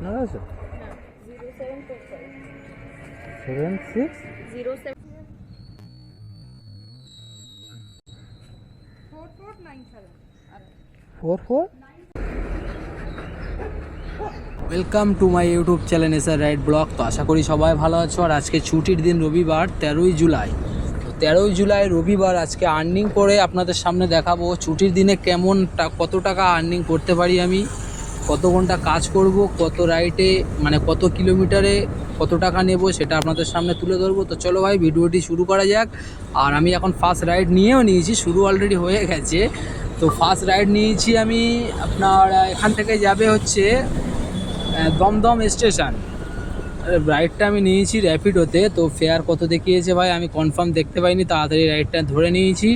আপনার আছে? না, 0747 76 07 44। Welcome to my YouTube channel SR ride blog. তো আশা করি সবাই ভালো আছো। আর আজকে ছুটির দিন, রবিবার 13ই জুলাই। তো 13ই জুলাই রবিবার আজকে আর্নিং করে আপনাদের সামনে দেখাবো ছুটির দিনে কত টাকা আর্নিং করতে পারি আমি, কত ঘন্টা কাজ করব, কত রাইডে মানে কত কিলোমিটারে কত টাকা নেব সেটা আপনাদের সামনে তুলে ধরবো। তো চলো ভাই ভিডিওটি শুরু করা যাক। আর আমি এখন ফার্স্ট রাইড নিয়েও নিয়েছি, শুরু অলরেডি হয়ে গেছে। তো ফার্স্ট রাইড নিয়েছি আমি আপনার এখান থেকে যাবে হচ্ছে দমদম স্টেশন। রাইডটা আমি নিয়েছি র্যাপিডোতে। তো ফেয়ার কত দেখিয়েছে ভাই আমি কনফার্ম দেখতে পাইনি, তাড়াতাড়ি রাইডটা ধরে নিয়েছি।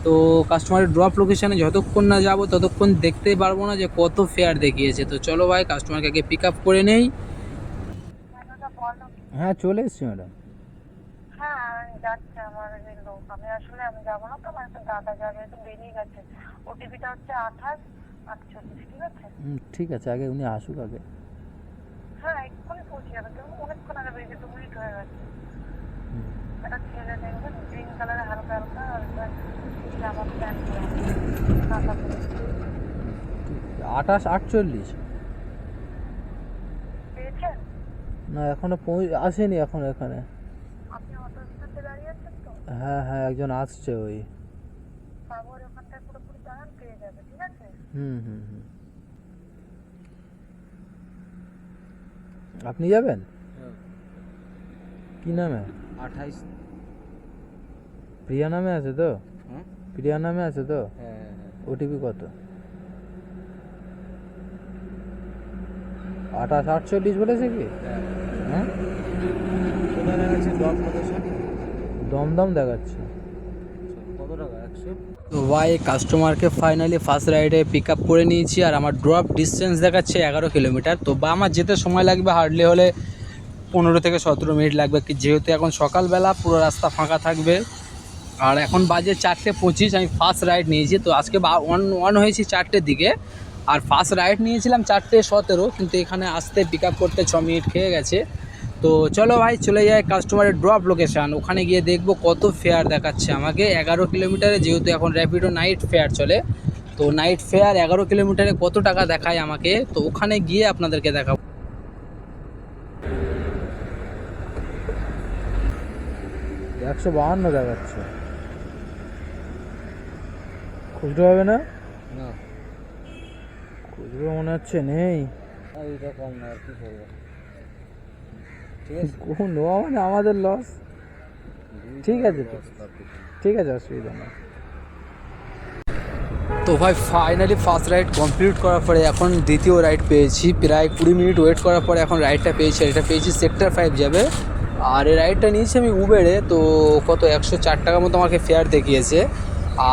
তো কাস্টমারের ড্রপ লোকেশানে যতক্ষণ না যাব ততক্ষণ দেখতে পারবো না যে কত ফেয়ার দেখিয়েছে। তো চলো ভাই কাস্টমারকে আগে পিক আপ করে নেই। হ্যাঁ চলে এসছি ম্যাডাম। হ্যাঁ যাচ্ছে আমার লোক। আমি যাবো না তো, আমার একটা দাদা যাবে, তো বেরিয়ে গেছে। ওটিপিটা হচ্ছে 2848, ঠিক আছে? ঠিক আছে, আগে উনি আসুক আগে। হ্যাঁ এক্ষুনি পৌঁছে যাবে, তুমি অনেকক্ষণ আগে বেরিয়েছে, 2 মিনিট হয়ে গেছে। একটা ছেলে দেখবেন গ্রিন কালারের হালকা হালকা হালকা জামা প্যান্ট পরে 2848 পেয়েছেন? না এখনো আসেনি এখন এখানে। আপনি অটো স্ট্যান্ডে দাঁড়িয়ে আছেন তো? হ্যাঁ হ্যাঁ একজন আসছে ওই। বাবুর ওখানটায় পুরোপুরি দাঁড়ান, পেয়ে যাবে, ঠিক আছে? হুম হুম হুম। আপনি যাবেন? কি নামে? 28। প্রিয়া নামে আছে তো? হ্যাঁ প্রিয়া নামে আছে তো? হ্যাঁ ওটিপি কত? 2848 বলেছে কি? হ্যাঁ কোথায় দেখাচ্ছে ডট লোকেশন? দমদম দেখাচ্ছে। কত টাকা? 100। তো ভাই কাস্টমারকে ফাইনালি ফার্স্ট রাইডে পিক আপ করে নিয়েছি। আর আমার ড্রপ ডিস্টেন্স দেখাচ্ছে 11 কিলোমিটার। তো বা আমার যেতে সময় লাগবে হার্ডলি হলে 15 থেকে 17 মিনিট লাগবে, যেহেতু এখন সকালবেলা পুরো রাস্তা ফাঁকা থাকবে। আর এখন বাজে 4:25, আমি ফার্স্ট রাইড নিয়েছি। তো আজকে অন হয়েছি 4টের দিকে, আর ফার্স্ট রাইড নিয়েছিলাম 4:17, কিন্তু এখানে আসতে পিক আপ করতে 6 মিনিট খেয়ে গেছে। তো চলো ভাই চলে যায় কাস্টমারের ড্রপ লোকেশান, ওখানে গিয়ে দেখবো কত ফেয়ার দেখাচ্ছে আমাকে 11 কিলোমিটারে, যেহেতু এখন র্যাপিডো নাইট ফেয়ার চলে। তো নাইট ফেয়ার 11 কিলোমিটারে কত টাকা দেখায় আমাকে, তো ওখানে গিয়ে আপনাদেরকে দেখাবো। 152 দেখাচ্ছে। খুচরো হবে না? না খুচরো মনে হচ্ছে নেই। আর এটা কম না, আর কি করবো? ঠিক আছে, নেওয়া মানে আমাদের লস। ঠিক আছে ঠিক আছে, অসুবিধা নেই। তো ভাই ফাইনালি ফার্স্ট রাইড কমপ্লিট করার পরে এখন দ্বিতীয় রাইড পেয়েছি। প্রায় 20 মিনিট ওয়েট করার পরে এখন রাইডটা পেয়েছি। এটা পেয়েছি সেক্টর 5 যাবে। আর এই রাইডটা নিয়েছি আমি উবেরে। তো কত 104 টাকার মতো আমাকে ফেয়ার দেখিয়েছে।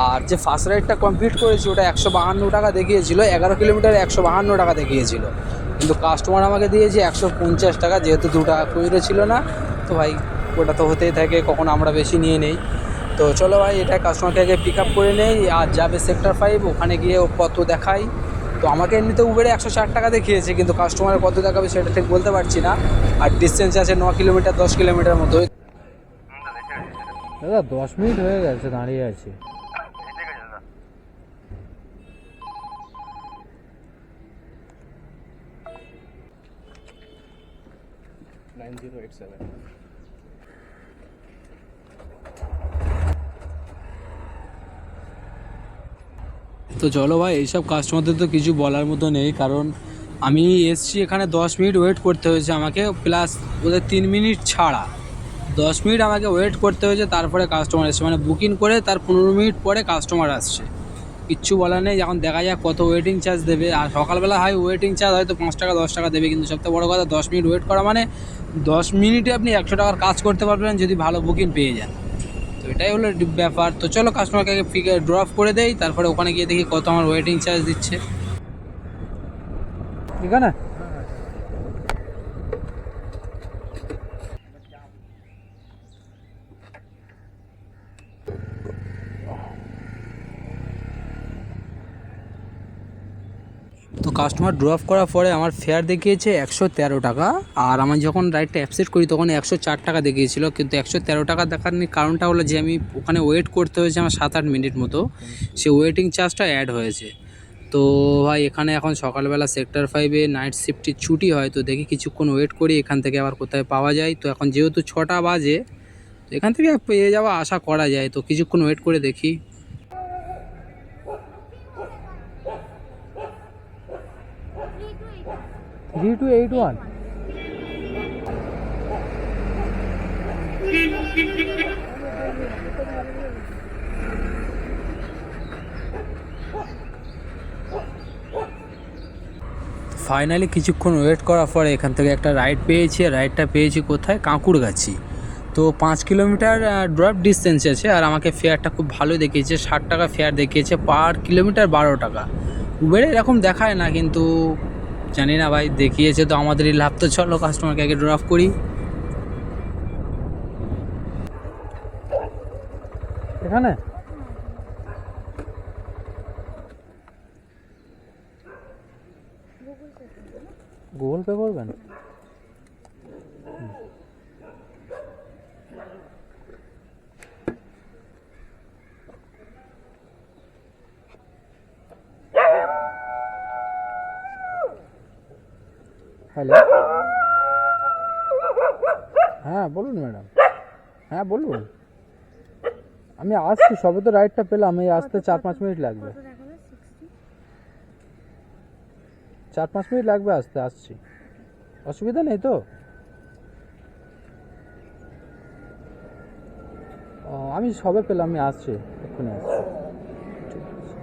আর যে ফার্স্ট রাইডটা কমপ্লিট করেছি ওটা 152 টাকা দেখিয়েছিল, 11 কিলোমিটারে 152 টাকা দেখিয়েছিল। কিন্তু কাস্টমার আমাকে দিয়েছে 150 টাকা, যেহেতু 2 টাকা খুচরো ছিল না। তো ভাই ওটা তো হতেই থাকে, কখনো আমরা বেশি নিয়ে নেই। তো চলো ভাই এটা কাস্টমারকে আগে পিক আপ করে নেই, আর যাবে সেক্টর 5, ওখানে গিয়ে ও কত দেখাই। তো আমাকে এমনিতে উবেরে 160 টাকা দেখিয়েছে, কিন্তু কাস্টমারের কত দেখাবে সেটা ঠিক বলতে পারছি না। আর ডিস্টেন্স আছে 9 কিলোমিটার 10 কিলোমিটার মতো। দাদা 10 মিনিট হয়ে গেছে দাঁড়িয়ে আছি। তো চলো ভাই এইসব কাস্টমারদের তো কিছু বলার মতো নেই, কারণ আমি এসছি এখানে 10 মিনিট ওয়েট করতে হয়েছে আমাকে, প্লাস ওদের 3 মিনিট ছাড়া 10 মিনিট আমাকে ওয়েট করতে হয়েছে। তারপরে কাস্টমার এসছে, মানে বুকিং করে তার 15 মিনিট পরে কাস্টমার আসছে। কিচ্ছু বলার নেই, এখন দেখা যাক কত ওয়েটিং চার্জ দেবে। আর সকালবেলা হয় ওয়েটিং চার্জ হয়তো 5 টাকা 10 টাকা দেবে, কিন্তু সবথেকে বড়ো কথা 10 মিনিট ওয়েট করা মানে 10 মিনিটে আপনি 100 টাকার কাজ করতে পারবেন যদি ভালো বুকিং পেয়ে যান। তো এটাই হলো ব্যাপার। তো চলো কাস্টমারকে আগে পিক ড্রপ করে দেই, তারপরে ওখানে গিয়ে দেখি কত আমার ওয়েটিং চার্জ দিচ্ছে। ঠিক আছে। তো কাস্টমার ড্রপ করার পরে আমার ফেয়ার দেখিয়েছে 113 টাকা, আর আমি যখন রাইডটা অ্যাকসেপ্ট করি তখন 104 টাকা দেখিয়েছিল, কিন্তু 113 টাকা দেখার কারণটা হলো যে আমি ওখানে ওয়েট করতে হয়েছে আমার 7-8 মিনিট মতো, সে ওয়েটিং চার্জটা অ্যাড হয়েছে। তো ভাই এখানে এখন সকালবেলা সেক্টর 5-এ নাইট শিফটটি ছুটি হয়, তো দেখি কিছুক্ষণ ওয়েট করি এখান থেকে আবার কোথায় পাওয়া যায়। তো এখন যেহেতু 6টা বাজে, তো এখান থেকে পেয়ে যাওয়া আশা করা যায়, তো কিছুক্ষণ ওয়েট করে দেখি। 3281 ফাইনালি কিছুক্ষণ ওয়েট করার পরে এখান থেকে একটা রাইড পেয়েছি। রাইডটা পেয়েছি কোথায়? কাঁকুড়গাছি। তো 5 কিলোমিটার ড্রপ ডিস্টেন্স আছে, আর আমাকে ফেয়ারটা খুব ভালো দেখিয়েছে, 60 টাকা ফেয়ার দেখিয়েছে, পার কিলোমিটার 12 টাকা। উবেরে এরকম দেখায় না, কিন্তু জানি না ভাই, দেখিয়েছে তো আমাদেরই লাভ। তো চলো কাস্টমারকে আগে ড্রপ করি। এখানে গুগল পে করবেন? হ্যালো, হ্যাঁ বলুন ম্যাডাম। হ্যাঁ বলুন, আমি আসছি, সবে তো রাইডটা পেলাম, এই আসতে 4-5 মিনিট লাগবে। 4-5 মিনিট লাগবে আসতে, আসছি, অসুবিধা নেই তো? ও, আমি সবে পেলাম, আমি আসছি, এক্ষুনি আসছি। ঠিক আছে,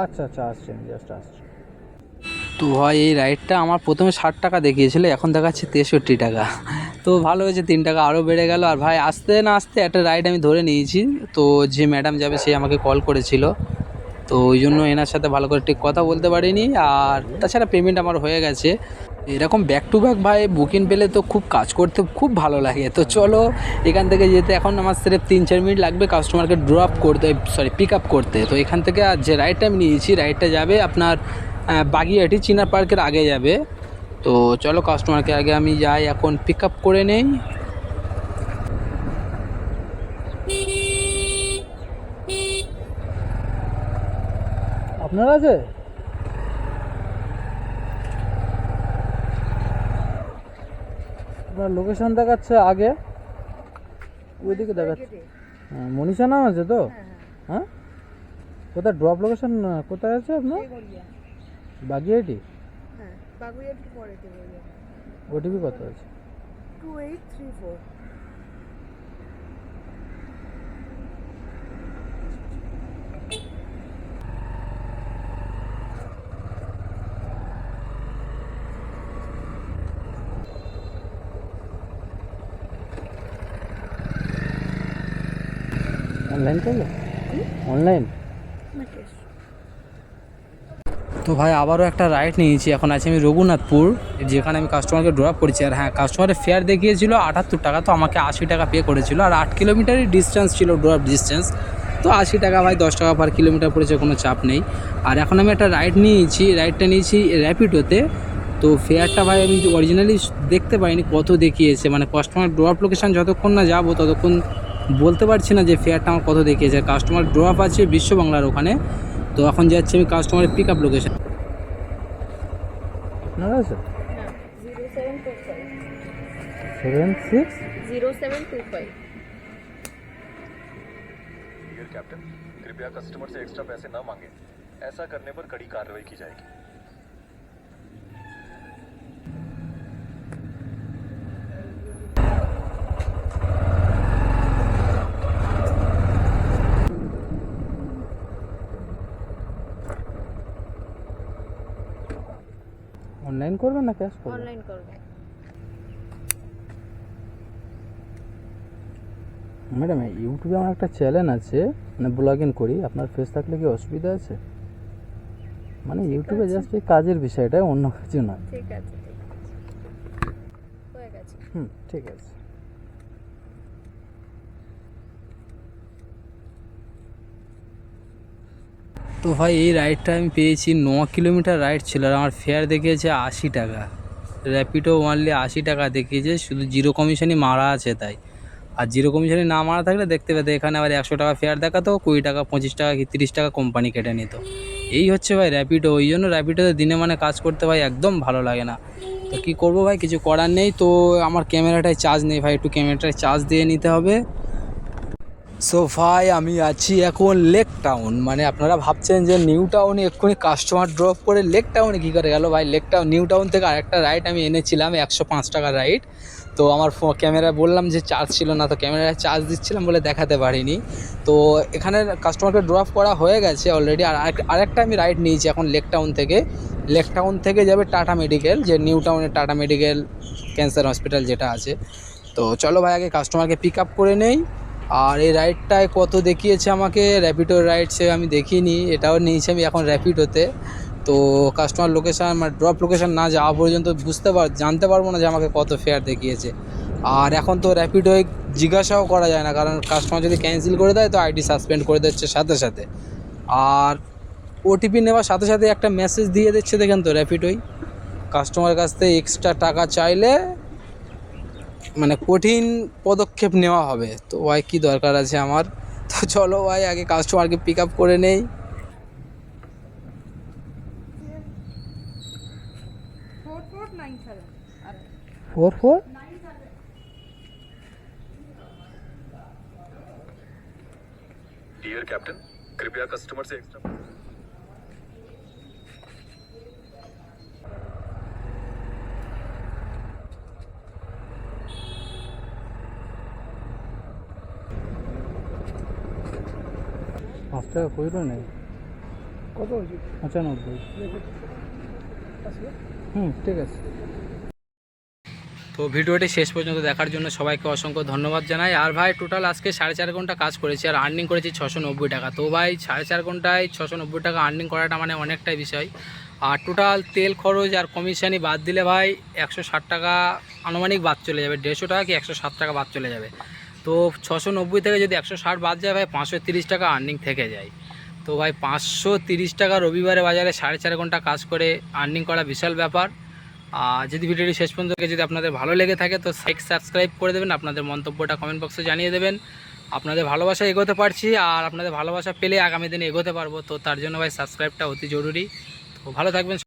আচ্ছা আচ্ছা, আসছি, আমি জাস্ট আসছি। তো ভাই এই রাইডটা আমার প্রথমে 60 টাকা দেখিয়েছিল, এখন দেখাচ্ছে 63 টাকা। তো ভালো হয়েছে, 3 টাকা আরও বেড়ে গেল। আর ভাই আসতে না আসতে একটা রাইড আমি ধরে নিয়েছি, তো যে ম্যাডাম যাবে সে আমাকে কল করেছিল, তো ওই জন্য এনার সাথে ভালো করে ঠিক কথা বলতে পারিনি। আর তাছাড়া পেমেন্ট আমার হয়ে গেছে। এরকম ব্যাক টু ব্যাক ভাই বুকিং পেলে তো খুব কাজ করতে খুব ভালো লাগে। তো চলো এখান থেকে যেতে এখন আমার সির্ফ 3-4 মিনিট লাগবে কাস্টমারকে ড্রপ করতে, সরি পিক আপ করতে। তো এখান থেকে আর যে রাইডটা আমি নিয়েছি, রাইডটা যাবে আপনার বাগিয়াটি চিনার পার্কের আগে যাবে। তো চলো কাস্টমারকে আগে আমি যাই, এখন পিক আপ করে নেই। আপনার আছে? আপনার লোকেশন দেখাচ্ছে আগে, ওইদিকে দেখাচ্ছে। হ্যাঁ, মনীষা নাম আছে তো? হ্যাঁ, কোথায় ড্রপ লোকেশন কোথায় আছে আপনার? বাগিয়াটি? হ্যাঁ, বাগুইয়াটি পরে দেবো। ওটিপি কত আছে? 2834। অনলাইন করলে? অনলাইন? তো ভাই আবারও একটা রাইড নিয়েছি, এখন আছি আমি রঘুনাথপুর, যেখানে আমি কাস্টমারকে ড্রপ করেছি। আর হ্যাঁ, কাস্টমারের ফেয়ার দেখিয়েছিল 78 টাকা, তো আমাকে 80 টাকা পে করেছিল। আর 8 কিলোমিটারই ডিস্টেন্স ছিল, ড্রপ ডিস্টেন্স, তো 80 টাকা ভাই 10 টাকা পার কিলোমিটার পড়েছে, কোনো চাপ নেই। আর এখন আমি একটা রাইড নিয়েছি, রাইডটা নিয়েছি র্যাপিডোতে। তো ফেয়ারটা ভাই আমি অরিজিনালি দেখতে পাইনি কত দেখিয়েছে, মানে কাস্টমার ড্রপ লোকেশান যতক্ষণ না যাবো ততক্ষণ বলতে পারছি না যে ফেয়ারটা আমার কত দেখিয়েছে। কাস্টমার ড্রপ আছে বিশ্ব বাংলার ওখানে, তো এখন যাচ্ছি আমি কাস্টমারের পিক আপ লোকেশান। আপনারা আছে? হ্যাঁ, 0725 76 0725। डियर कैप्टन, कृपया कस्टमर से एक्स्ट्रा पैसे न मांगे। ऐसा करने पर कड़ी कार्रवाई की जाएगी। অনলাইন করবেন না ক্যাশ করবেন? অনলাইন করব। ম্যাডাম ইউটিউবে আমার একটা চ্যানেল আছে, মানে ব্লগিং করি, আপনার ফেস থাকলে কি অসুবিধা আছে? মানে ইউটিউবে জাস্ট এই কাজের বিষয়টা, অন্য কিছু না। ঠিক আছে, ঠিক আছে, হয়ে গেছে। ঠিক আছে। তো ভাই এই রাইডটা আমি পেয়েছি 9 কিলোমিটার রাইড ছিল আর আমার ফেয়ার দেখিয়েছে 80 টাকা। র্যাপিডো ওনলি 80 টাকা দেখিয়েছে, শুধু জিরো কমিশনই মারা আছে তাই। আর জিরো কমিশনই না মারা থাকলে দেখতে পেতে এখানে আবার 100 টাকা ফেয়ার দেখাতো, 20 টাকা 25 টাকা কি 30 টাকা কোম্পানি কেটে নিত। এই হচ্ছে ভাই র্যাপিডো, ওই জন্য র্যাপিডোতে দিনে মানে কাজ করতে ভাই একদম ভালো লাগে না। তো কী করবো ভাই, কিছু করার নেই। তো আমার ক্যামেরাটায় চার্জ নেই ভাই, একটু ক্যামেরাটায় চার্জ দিয়ে নিতে হবে। সো ভাই আমি আছি এখন লেক টাউন, মানে আপনারা ভাবছেন যে নিউ টাউনে এক্ষুনি কাস্টমার ড্রপ করে লেক টাউনে কী করে গেল ভাই। লেক টাউন নিউ টাউন থেকে আরেকটা রাইড আমি এনেছিলাম 105 টাকার রাইড। তো আমার ক্যামেরায় বললাম যে চার্জ ছিল না, তো ক্যামেরায় চার্জ দিচ্ছিলাম বলে দেখাতে পারিনি। তো এখানে কাস্টমারকে ড্রপ করা হয়ে গেছে অলরেডি। আর আরেকটা আমি রাইড নিয়েছি এখন লেক টাউন থেকে। লেক টাউন থেকে যাবে টাটা মেডিকেল, যে নিউ টাউনের টাটা মেডিকেল ক্যান্সার হসপিটাল যেটা আছে। তো চলো ভাই আগে কাস্টমারকে পিক আপ করে নেই। আর এই রাইডটায় কত দেখিয়েছে আমাকে, র্যাপিডোর রাইডসে আমি দেখিনি, এটাও নিয়েছি আমি এখন র্যাপিডোতে। তো কাস্টমার লোকেশান মানে ড্রপ লোকেশান না যাওয়া পর্যন্ত জানতে পারবো না যে আমাকে কত ফেয়ার দেখিয়েছে। আর এখন তো র্যাপিডোয় জিজ্ঞাসাও করা যায় না, কারণ কাস্টমার যদি ক্যান্সেল করে দেয় তো আইডি সাসপেন্ড করে দিচ্ছে সাথে সাথে। আর ওটিপি নেওয়ার সাথে সাথে একটা মেসেজ দিয়ে দিচ্ছে, দেখেন তো র্যাপিডোই কাস্টমারের কাছ থেকে এক্সট্রা টাকা চাইলে মানে কঠিন পদক্ষেপ নেওয়া হবে। তো ভাই কী দরকার আছে আমার। তো চলো ভাই আগে কাস্টমারকে পিক আপ করে নেই। 44 डियर कैप्टन, कृपया कस्टमर से एक्स्ट्रा 5 টাকা কইলো নেই, কত হয়েছে 95। ঠিক আছে। তো ভিডিওটি শেষ পর্যন্ত দেখার জন্য সবাইকে অসংখ্য ধন্যবাদ জানাই। আর ভাই টোটাল আজকে 4.5 ঘন্টা কাজ করেছি আর আর্নিং করেছি 690 টাকা। তো ভাই 4.5 ঘন্টায় 690 টাকা আর্নিং করাটা মানে অনেকটাই বিষয়। আর টোটাল তেল খরচ আর কমিশনই বাদ দিলে ভাই 160 টাকা আনুমানিক বাদ চলে যাবে, 150 টাকা কি 107 টাকা বাদ চলে যাবে। তো 690 থেকে যদি 160 বাদ যায় ভাই 530 টাকা আর্নিং থেকে যায়। তো ভাই 530 টাকা রবিবারে বাজারে 4.5 ঘন্টা কাজ করে আর্নিং করা বিশাল ব্যাপার। আর যদি ভিডিওটি শেষ পর্যন্ত যদি আপনাদের ভালো লেগে থাকে তো সাবস্ক্রাইব করে দেবেন, আপনাদের মন্তব্যটা কমেন্ট বক্সে জানিয়ে দেবেন। আপনাদের ভালোবাসা এগোতে পারছি আর আপনাদের ভালোবাসা পেলে আগামী দিনে এগোতে পারবো। তো তার জন্য ভাই সাবস্ক্রাইবটা অতি জরুরি। তো ভালো থাকবেন।